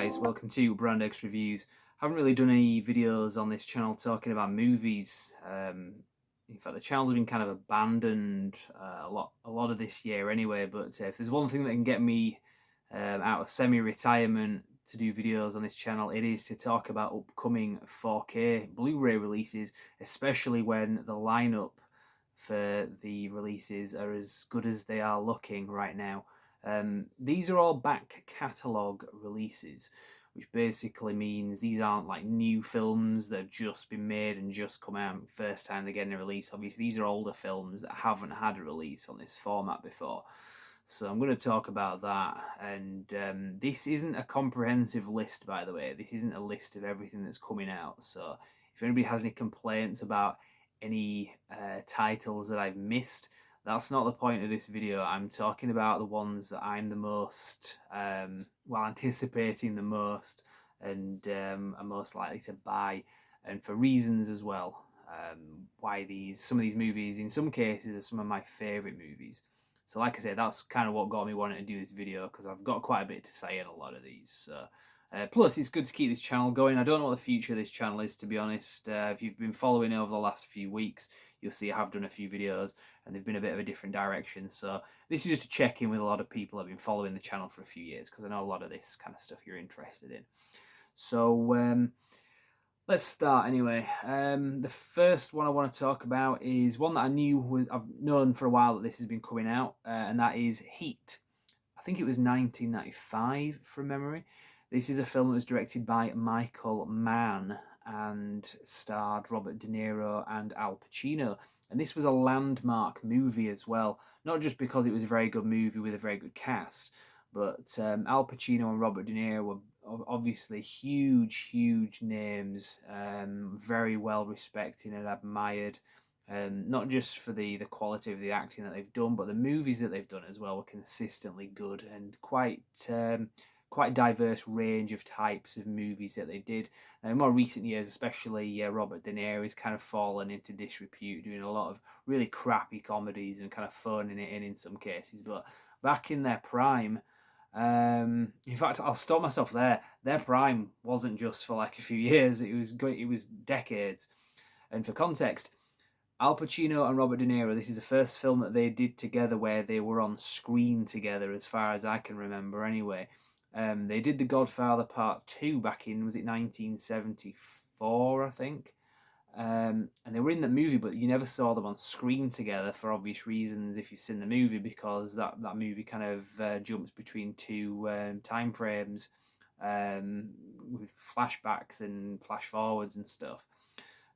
guys, welcome to Brand X Reviews. Haven't really done any videos on this channel talking about movies. In fact, the channel's been kind of abandoned a lot of this year anyway. But if there's one thing that can get me out of semi-retirement to do videos on this channel, it is to talk about upcoming 4K Blu-ray releases, especially when the lineup for the releases are as good as they are looking right now. These are all back catalogue releases, which basically means these aren't like new films that have just been made and just come out first time they're getting a release. Obviously, these are older films that haven't had a release on this format before. So I'm going to talk about that. And this isn't a comprehensive list, by the way. This isn't a list of everything that's coming out. So if anybody has any complaints about any titles that I've missed, that's not the point of this video. I'm talking about the ones that I'm the most, anticipating the most and are most likely to buy, and for reasons as well. Why some of these movies, in some cases, are some of my favourite movies. So like I said, that's kind of what got me wanting to do this video, because I've got quite a bit to say in a lot of these. So, plus, it's good to keep this channel going. I don't know what the future of this channel is, to be honest. If you've been following over the last few weeks, you'll see I have done a few videos and they've been a bit of a different direction. So this is just a check-in with a lot of people that have been following the channel for a few years, because I know a lot of this kind of stuff you're interested in. So let's start anyway. The first one I want to talk about is one that I've known for a while that this has been coming out, and that is Heat. I think it was 1995 from memory. This is a film that was directed by Michael Mann and starred Robert De Niro and Al Pacino. And this was a landmark movie as well, not just because it was a very good movie with a very good cast, but Al Pacino and Robert De Niro were obviously huge names, very well respected and admired, not just for the quality of the acting that they've done, but the movies that they've done as well were consistently good, and quite diverse range of types of movies that they did. Now, in more recent years, especially Robert De Niro has kind of fallen into disrepute, doing a lot of really crappy comedies and kind of phoning it in some cases. But back in their prime, in fact, I'll stop myself there. Their prime wasn't just for like a few years; it was decades. And for context, Al Pacino and Robert De Niro, this is the first film that they did together where they were on screen together, as far as I can remember anyway. They did The Godfather Part 2 back in, was it 1974, I think? And they were in that movie, but you never saw them on screen together for obvious reasons if you've seen the movie, because that movie kind of jumps between two time frames with flashbacks and flash forwards and stuff.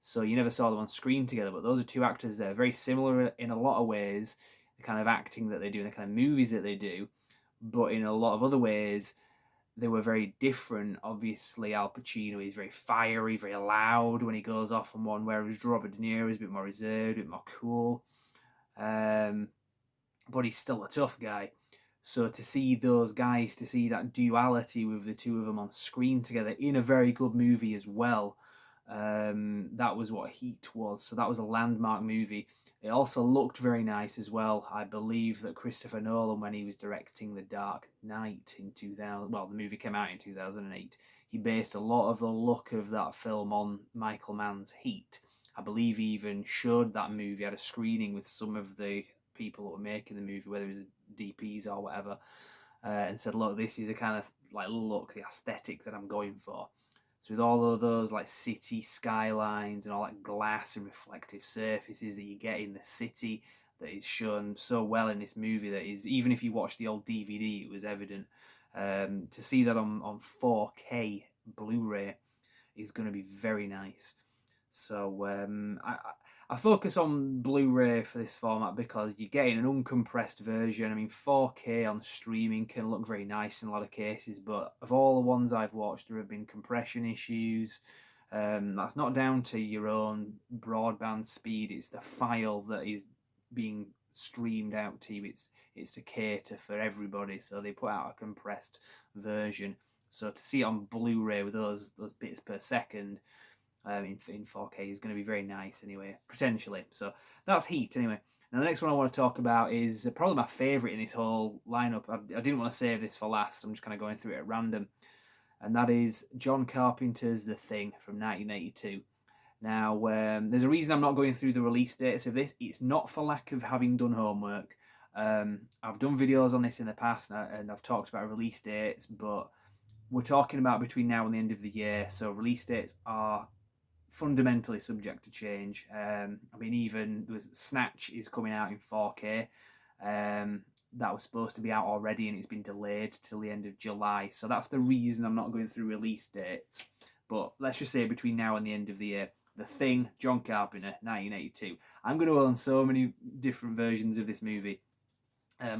So you never saw them on screen together, but those are two actors that are very similar in a lot of ways, the kind of acting that they do and the kind of movies that they do, but in a lot of other ways, they were very different. Obviously, Al Pacino is very fiery, very loud when he goes off on one, whereas Robert De Niro is a bit more reserved, a bit more cool. But he's still a tough guy. So to see those guys, to see that duality with the two of them on screen together in a very good movie as well, that was what Heat was. So that was a landmark movie. It also looked very nice as well. I believe that Christopher Nolan, when he was directing The Dark Knight in 2000, well, the movie came out in 2008, he based a lot of the look of that film on Michael Mann's Heat. I believe he even showed that movie at a screening with some of the people that were making the movie, whether it was DPs or whatever, and said, look, this is a kind of like look, the aesthetic that I'm going for. So with all of those like city skylines and all that glass and reflective surfaces that you get in the city, that is shown so well in this movie, that is, even if you watch the old DVD, it was evident. To see that on 4K Blu-ray is going to be very nice. So I focus on Blu-ray for this format because you're getting an uncompressed version. I mean, 4K on streaming can look very nice in a lot of cases, but of all the ones I've watched, there have been compression issues. That's not down to your own broadband speed. It's the file that is being streamed out to you. It's to cater for everybody, so they put out a compressed version. So to see it on Blu-ray with those bits per second, in 4K is going to be very nice anyway, potentially. So that's Heat anyway. Now the next one I want to talk about is probably my favourite in this whole lineup. I didn't want to save this for last. I'm just kind of going through it at random. and that is John Carpenter's The Thing from 1982. Now, there's a reason I'm not going through the release dates of this. It's not for lack of having done homework. I've done videos on this in the past, and I've talked about release dates, but we're talking about between now and the end of the year, so release dates are fundamentally subject to change. I mean, even Snatch is coming out in 4K. That was supposed to be out already, and it's been delayed till the end of July. So that's the reason I'm not going through release dates. But let's just say between now and the end of the year. The Thing, John Carpenter, 1982. I'm going to own so many different versions of this movie.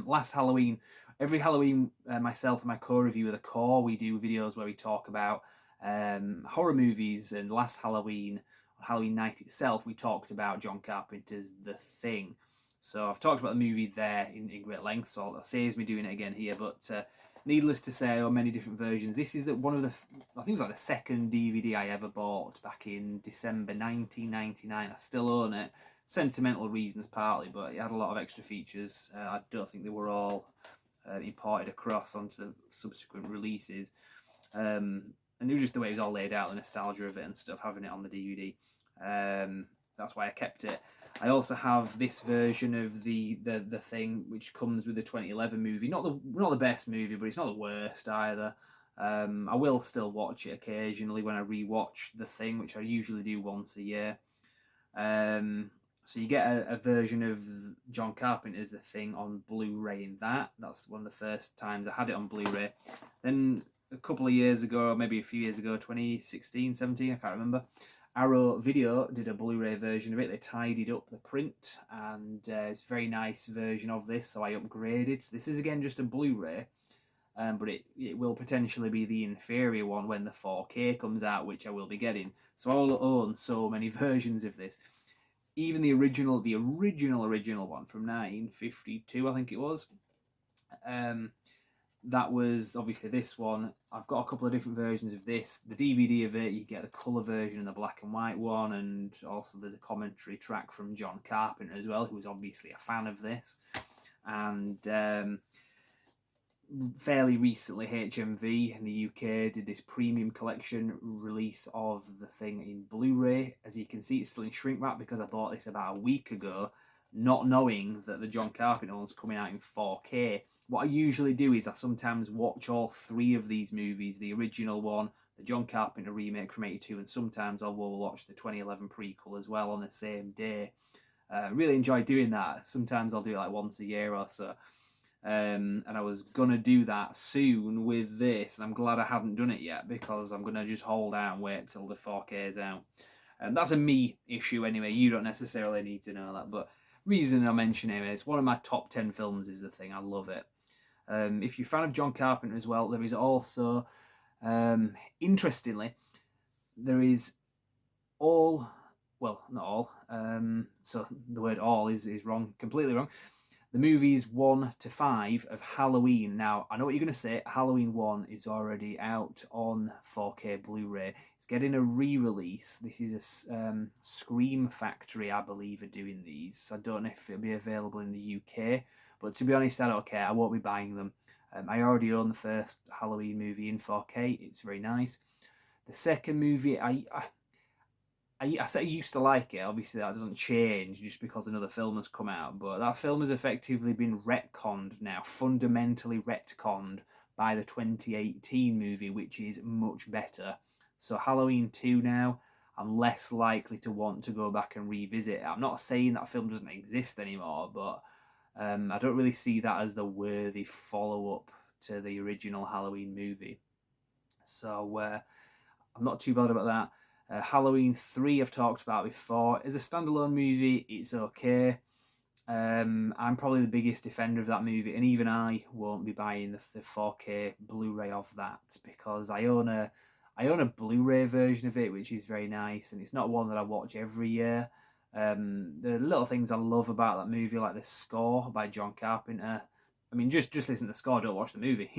Last Halloween, every Halloween, myself and my co-reviewer, The Core, we do videos where we talk about horror movies, and last Halloween, on Halloween night itself, we talked about John Carpenter's The Thing. So I've talked about the movie there in great length, so that saves me doing it again here, but needless to say, on many different versions. This is one of the, I think it was like the second DVD I ever bought back in December 1999. I still own it. Sentimental reasons partly, but it had a lot of extra features. I don't think they were all imported across onto subsequent releases. And it was just the way it was all laid out, the nostalgia of it and stuff, having it on the DVD. That's why I kept it. I also have this version of the Thing, which comes with the 2011 movie. Not the best movie, but it's not the worst either. I will still watch it occasionally when I rewatch The Thing, which I usually do once a year. So you get a version of John Carpenter's The Thing on Blu-ray in that. That's one of the first times I had it on Blu-ray. Then a couple of years ago, or maybe a few years ago, 2016, 17, I can't remember, Arrow Video did a Blu-ray version of it. They tidied up the print, and it's a very nice version of this, so I upgraded. So this is again just a Blu-ray, but it will potentially be the inferior one when the 4K comes out, which I will be getting. So I will own so many versions of this. Even the original one from 1952, I think it was. That was obviously this one. I've got a couple of different versions of this. The DVD of it, you get the colour version and the black and white one, and also there's a commentary track from John Carpenter as well, who was obviously a fan of this. And fairly recently, HMV in the UK did this premium collection release of The Thing in Blu-ray. As you can see, it's still in shrink wrap because I bought this about a week ago, not knowing that the John Carpenter one's coming out in 4K. What I usually do is I sometimes watch all three of these movies, the original one, the John Carpenter remake from 82, and sometimes I will watch the 2011 prequel as well on the same day. Really enjoy doing that. Sometimes I'll do it like once a year or so. And I was going to do that soon with this, and I'm glad I haven't done it yet, because I'm going to just hold out and wait till the 4K is out. And that's a me issue anyway. You don't necessarily need to know that, but reason I mention it is one of my top 10 films is The Thing. I love it. If you're a fan of John Carpenter as well, there is also, interestingly, there is all, well, not all, so the word all is wrong, completely wrong. The movies 1 to 5 of Halloween. Now, I know what you're going to say. Halloween 1 is already out on 4K Blu-ray. It's getting a re-release. This is a Scream Factory, I believe, are doing these. I don't know if it'll be available in the UK. But to be honest, I don't care. I won't be buying them. I already own the first Halloween movie in 4K. It's very nice. The second movie, I say I used to like it. Obviously, that doesn't change just because another film has come out. But that film has effectively been retconned now, fundamentally retconned by the 2018 movie, which is much better. So Halloween 2 now, I'm less likely to want to go back and revisit it. I'm not saying that film doesn't exist anymore, but I don't really see that as the worthy follow-up to the original Halloween movie. So I'm not too bad about that. Halloween 3 I've talked about before. As a standalone movie, it's okay. I'm probably the biggest defender of that movie, and even I won't be buying the 4K Blu-ray of that, because I own a Blu-ray version of it, which is very nice, and it's not one that I watch every year. The little things I love about that movie, like the score by John Carpenter. I mean, just listen to the score, don't watch the movie,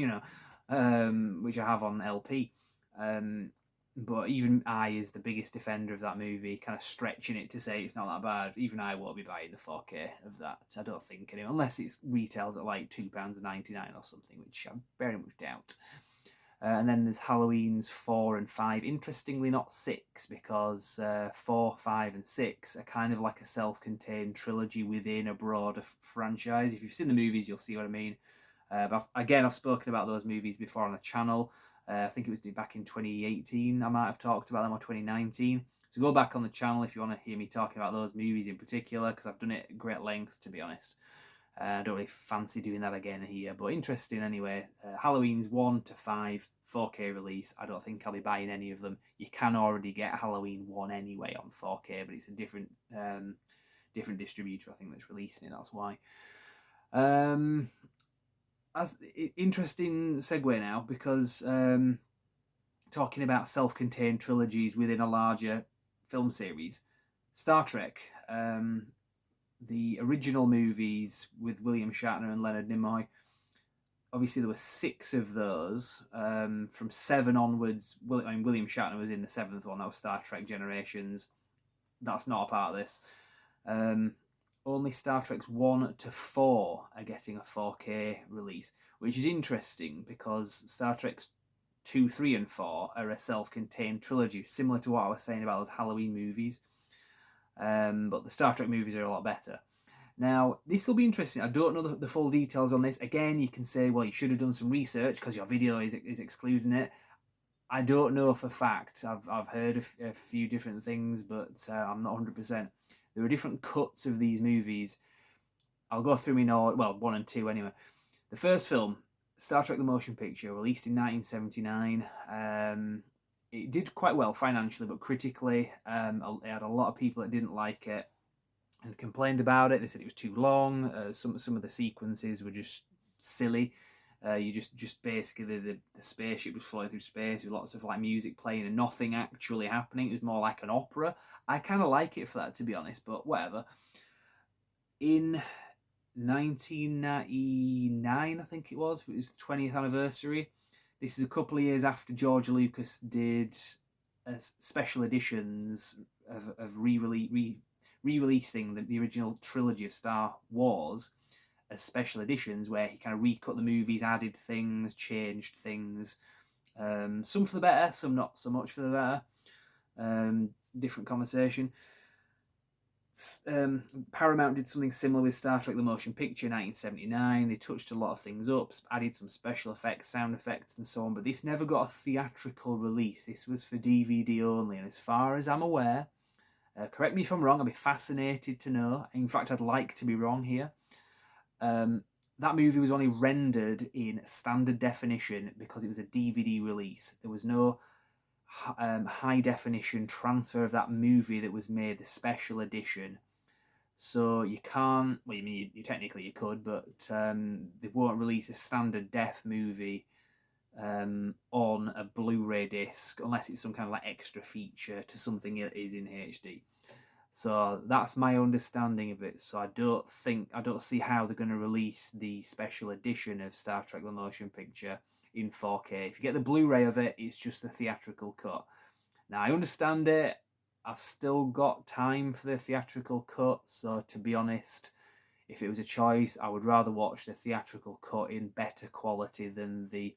which I have on LP. But even I, is the biggest defender of that movie, kind of stretching it to say it's not that bad. Even I won't be buying the 4K of that, I don't think, anyway, unless it retails at like £2.99 or something, which I very much doubt. And then there's Halloween's 4 and 5. Interestingly, not 6, because 4, 5, and 6 are kind of like a self-contained trilogy within a broader franchise. If you've seen the movies, you'll see what I mean. But again, I've spoken about those movies before on the channel. I think it was back in 2018. I might have talked about them, or 2019. So go back on the channel if you want to hear me talking about those movies in particular, because I've done it at great length, to be honest. I don't really fancy doing that again here, but interesting anyway. Halloween's 1 to 5, 4K release. I don't think I'll be buying any of them. You can already get Halloween 1 anyway on 4K, but it's a different distributor, I think, that's releasing it. That's why. As interesting segue now, because talking about self-contained trilogies within a larger film series, Star Trek. The original movies with William Shatner and Leonard Nimoy, obviously there were 6 of those. From 7 onwards, William Shatner was in the 7th one. That was Star Trek Generations. That's not a part of this. Only Star Trek's 1 to 4 are getting a 4K release, which is interesting because Star Trek's 2, 3, and 4 are a self-contained trilogy, similar to what I was saying about those Halloween movies. But the Star Trek movies are a lot better. Now, this will be interesting. I don't know the full details on this. Again, you can say, well, you should have done some research because your video is excluding it. I don't know for fact. I've heard a few different things, but I'm not 100%. There are different cuts of these movies. I'll go through in order. Well, 1 and 2 anyway. The first film, Star Trek the Motion Picture, released in 1979. It did quite well financially, but critically, it had a lot of people that didn't like it and complained about it. They said it was too long. Some of the sequences were just silly. You just basically the spaceship was flying through space with lots of like music playing and nothing actually happening. It was more like an opera. I kind of like it for that, to be honest, but whatever. In 1999, I think it was the 20th anniversary. This is a couple of years after George Lucas did special editions of re-releasing the original trilogy of Star Wars as special editions, where he kind of recut the movies, added things, changed things. Some for the better, some not so much for the better. Different conversation. Paramount did something similar with Star Trek the Motion Picture in 1979. They touched a lot of things up, added some special effects, sound effects, and so on, but this never got a theatrical release. This was for DVD only, and as far as I'm aware, correct me if I'm wrong, I'd be fascinated to know. In fact, I'd like to be wrong here. That movie was only rendered in standard definition because it was a DVD release. There was no high definition transfer of that movie that was made the special edition. So you can't, well, you technically you could, but they won't release a standard def movie on a Blu-ray disc unless it's some kind of like extra feature to something that is in HD. So that's my understanding of it. So I don't see how they're going to release the special edition of Star Trek the Motion Picture in 4K. If you get the Blu-ray of it, it's just the theatrical cut. Now, I understand it. I've still got time for the theatrical cut. So to be honest, if it was a choice, I would rather watch the theatrical cut in better quality than the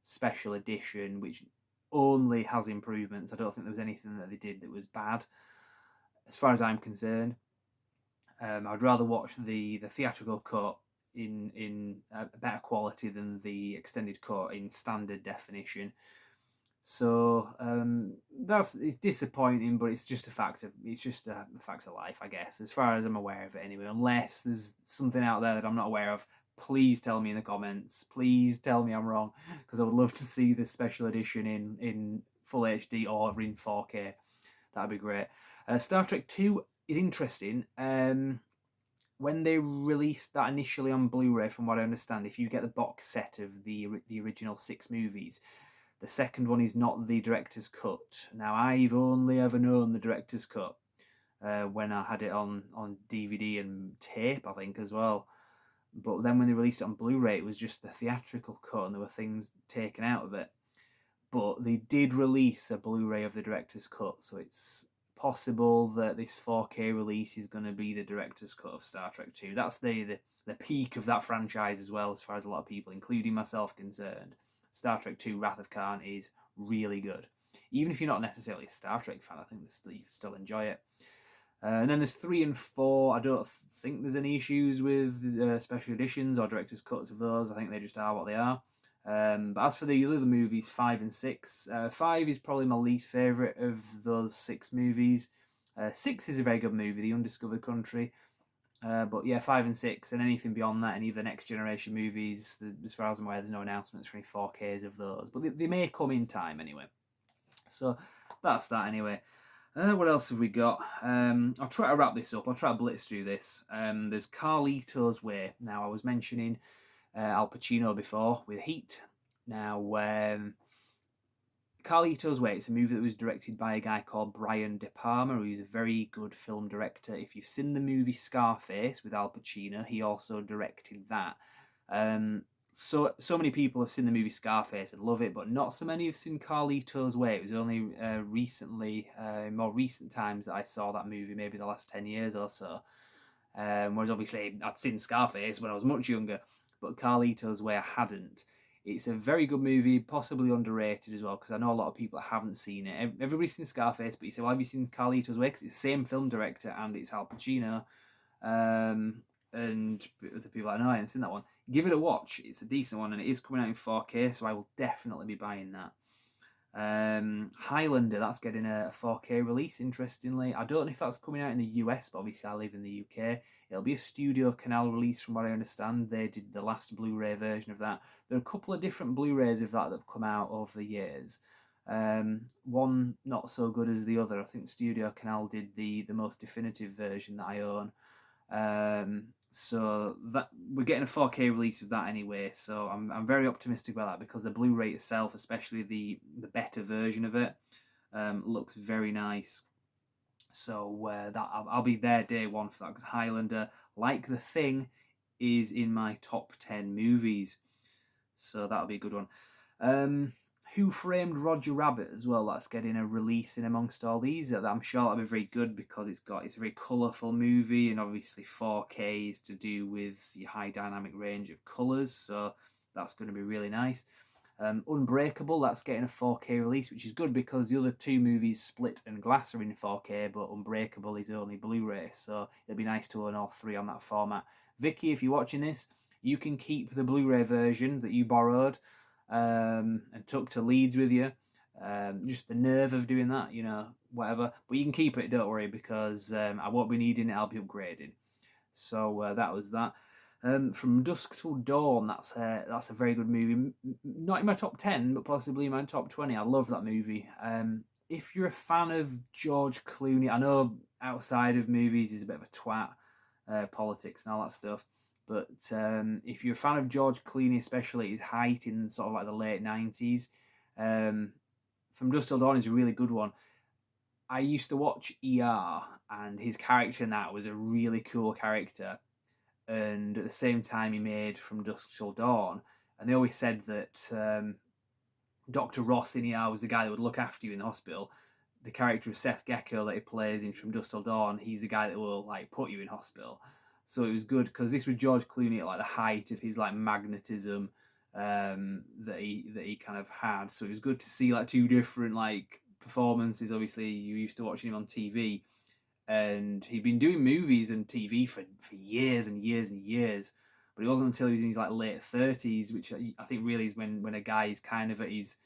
special edition, which only has improvements. I don't think there was anything that they did that was bad, as far as I'm concerned. I'd rather watch the theatrical cut in a better quality than the extended cut in standard definition. So it's disappointing, but it's just a fact of life, I guess, as far as I'm aware of it anyway. Unless there's something out there that I'm not aware of, please tell me in the comments. Please tell me I'm wrong, because I would love to see the special edition in full HD or in 4K. That'd be great. Star Trek 2 is interesting. When they released that initially on Blu-ray, from what I understand, if you get the box set of the original 6 movies, the second one is not the director's cut. Now, I've only ever known the director's cut when I had it on DVD and tape, I think, as well. But then when they released it on Blu-ray, it was just the theatrical cut, and there were things taken out of it. But they did release a Blu-ray of the director's cut, so it's possible that this 4K release is going to be the director's cut of Star Trek 2. That's the peak of that franchise as well, as far as a lot of people, including myself, concerned. Star Trek 2 Wrath of Khan is really good. Even if you're not necessarily a Star Trek fan, I think you can still enjoy it. And then there's 3 and 4. I don't think there's any issues with special editions or director's cuts of those. I think they just are what they are. But as for the other movies, 5 and 6, 5 is probably my least favourite of those 6 movies. 6 is a very good movie, The Undiscovered Country. But yeah, 5 and 6, and anything beyond that, any of the Next Generation movies, as far as I'm aware, there's no announcements for any 4Ks of those. But they may come in time anyway. So that's that anyway. What else have we got? I'll try to wrap this up. I'll try to blitz through this. There's Carlitos Way. Now, I was mentioning Al Pacino before with Heat. Now, Carlitos Way, it's a movie that was directed by a guy called Brian De Palma, who's a very good film director. If you've seen the movie Scarface with Al Pacino, he also directed that. So many people have seen the movie Scarface and love it, but not so many have seen Carlitos Way. It was only recently, in more recent times, that I saw that movie, maybe the last 10 years or so. Whereas obviously I'd seen Scarface when I was much younger, but Carlitos Way I hadn't. It's a very good movie, possibly underrated as well, because I know a lot of people that haven't seen it. Everybody's seen Scarface, but you say, well, have you seen Carlitos Way? Because it's the same film director and it's Al Pacino. And the people I know, I haven't seen that one. Give it a watch. It's a decent one, and it is coming out in 4K, so I will definitely be buying that. Highlander, that's getting a 4K release, interestingly. I don't know if that's coming out in the US, but obviously I live in the UK. It'll be a Studio Canal release from what I understand. They did the last Blu-ray version of that. There are a couple of different Blu-rays of that have come out over the years. One not so good as the other. I think Studio Canal did the most definitive version that I own. So that we're getting a 4K release of that anyway, so I'm very optimistic about that, because the Blu-ray itself, especially the better version of it, looks very nice. So that I'll be there day one for that, because Highlander, like The Thing, is in my top 10 movies, so that'll be a good one. Who Framed Roger Rabbit as well, that's getting a release in amongst all these. I'm sure that'll be very good, because it's a very colourful movie, and obviously 4K is to do with the high dynamic range of colours, so that's going to be really nice. Unbreakable, that's getting a 4K release, which is good, because the other 2 movies, Split and Glass, are in 4K, but Unbreakable is only Blu-ray, so it'll be nice to own all 3 on that format. Vicky, if you're watching this, you can keep the Blu-ray version that you borrowed and took to Leeds with you. Just the nerve of doing that, whatever. But you can keep it, don't worry, because I won't be needing it, I'll be upgrading. So that was that. From Dusk Till Dawn, that's a very good movie. Not in my top 10, but possibly in my top 20. I love that movie. If you're a fan of George Clooney, I know outside of movies he's a bit of a twat, politics and all that stuff. But if you're a fan of George Clooney, especially at his height in sort of like the late 90s, From Dusk Till Dawn is a really good one. I used to watch ER, and his character in that was a really cool character. And at the same time, he made From Dusk Till Dawn. And they always said that Dr. Ross in ER was the guy that would look after you in the hospital. The character of Seth Gecko that he plays in From Dusk Till Dawn, he's the guy that will put you in hospital. So it was good, because this was George Clooney at the height of his magnetism that he kind of had. So it was good to see 2 different performances. Obviously, you used to watching him on TV, and he'd been doing movies and TV for years and years and years. But it wasn't until he was in his late 30s, which I think really is when a guy is kind of at his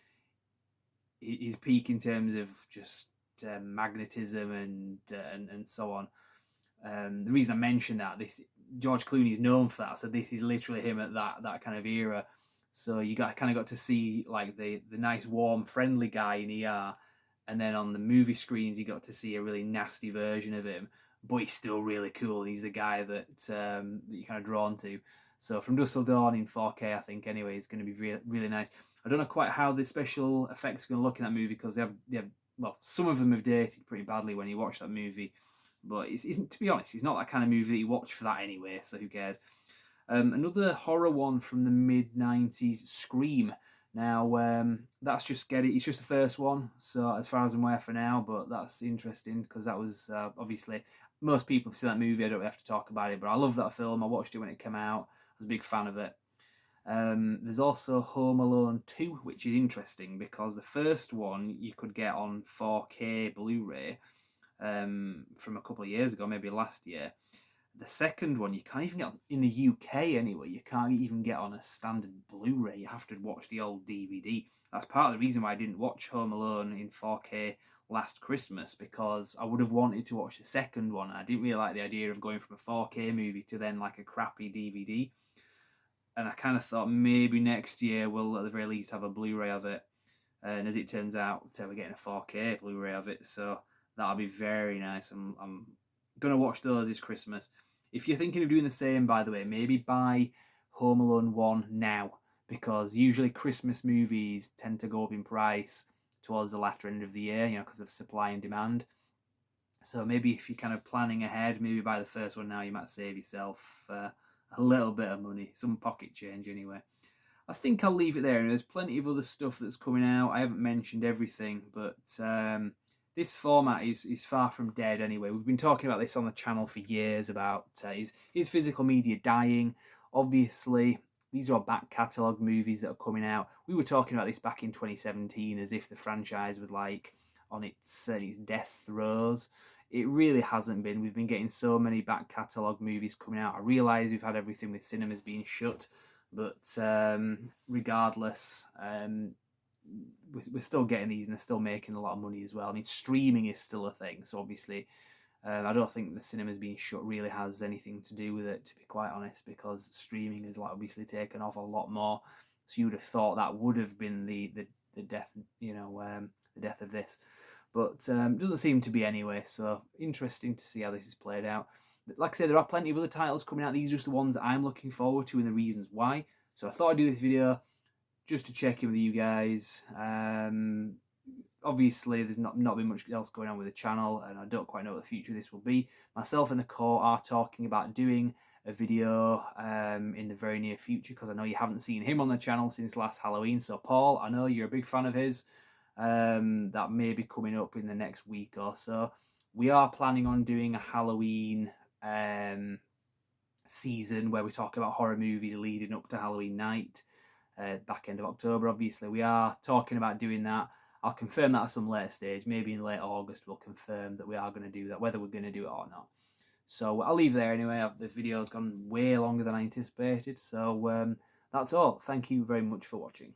peak in terms of just magnetism and so on. The reason I mention that, George Clooney is known for that, so this is literally him at that kind of era. So you got to see the nice, warm, friendly guy in ER, and then on the movie screens you got to see a really nasty version of him, but he's still really cool. He's the guy that you're kind of drawn to. So From Dusk Till Dawn in 4K, I think anyway, is going to be really nice. I don't know quite how the special effects are going to look in that movie, because they have some of them have dated pretty badly when you watch that movie. But to be honest, it's not that kind of movie that you watch for that anyway, so who cares? Another horror one from the mid-90s, Scream. Now, that's just it's just the first one, so as far as I'm aware for now, but that's interesting, because that was, obviously, most people have seen that movie, I don't really have to talk about it, but I love that film, I watched it when it came out, I was a big fan of it. There's also Home Alone 2, which is interesting because the first one you could get on 4K Blu-ray from a couple of years ago, maybe last year. The second one you can't even get in the UK anyway. You can't even get on a standard Blu-ray. You have to watch the old DVD. That's part of the reason why I didn't watch Home Alone in 4K last Christmas, because I would have wanted to watch the second one. I didn't really like the idea of going from a 4K movie to then like a crappy DVD. And I kind of thought maybe next year we'll at the very least have a Blu-ray of it. And as it turns out, we're getting a 4K Blu-ray of it, so that'll be very nice. I'm gonna watch those this Christmas. If you're thinking of doing the same, by the way, maybe buy Home Alone 1 now, because usually Christmas movies tend to go up in price towards the latter end of the year, because of supply and demand. So maybe if you're kind of planning ahead, maybe buy the first one now. You might save yourself a little bit of money, some pocket change anyway. I think I'll leave it there. And there's plenty of other stuff that's coming out. I haven't mentioned everything, but this format is far from dead anyway. We've been talking about this on the channel for years about is physical media dying? Obviously, these are all back catalogue movies that are coming out. We were talking about this back in 2017 as if the franchise was like on its death throes. It really hasn't been. We've been getting so many back catalogue movies coming out. I realise we've had everything with cinemas being shut, but regardless, we're still getting these, and they're still making a lot of money as well. I mean, streaming is still a thing, so obviously I don't think the cinemas being shut really has anything to do with it, to be quite honest, because streaming has obviously taken off a lot more. So you would have thought that would have been the death, the death of this, but doesn't seem to be anyway. So interesting to see how this is played out. Like I said, there are plenty of other titles coming out. These are just the ones that I'm looking forward to and the reasons why. So I thought I'd do this video just to check in with you guys. Obviously, there's not been much else going on with the channel, and I don't quite know what the future of this will be. Myself and the core are talking about doing a video in the very near future, because I know you haven't seen him on the channel since last Halloween. So Paul, I know you're a big fan of his. That may be coming up in the next week or so. We are planning on doing a Halloween season where we talk about horror movies leading up to Halloween night, back end of October. Obviously, we are talking about doing that. I'll confirm that at some later stage. Maybe in late August we'll confirm that we are going to do that, whether we're going to do it or not. So I'll leave there anyway. The video's gone way longer than I anticipated. So that's all. Thank you very much for watching.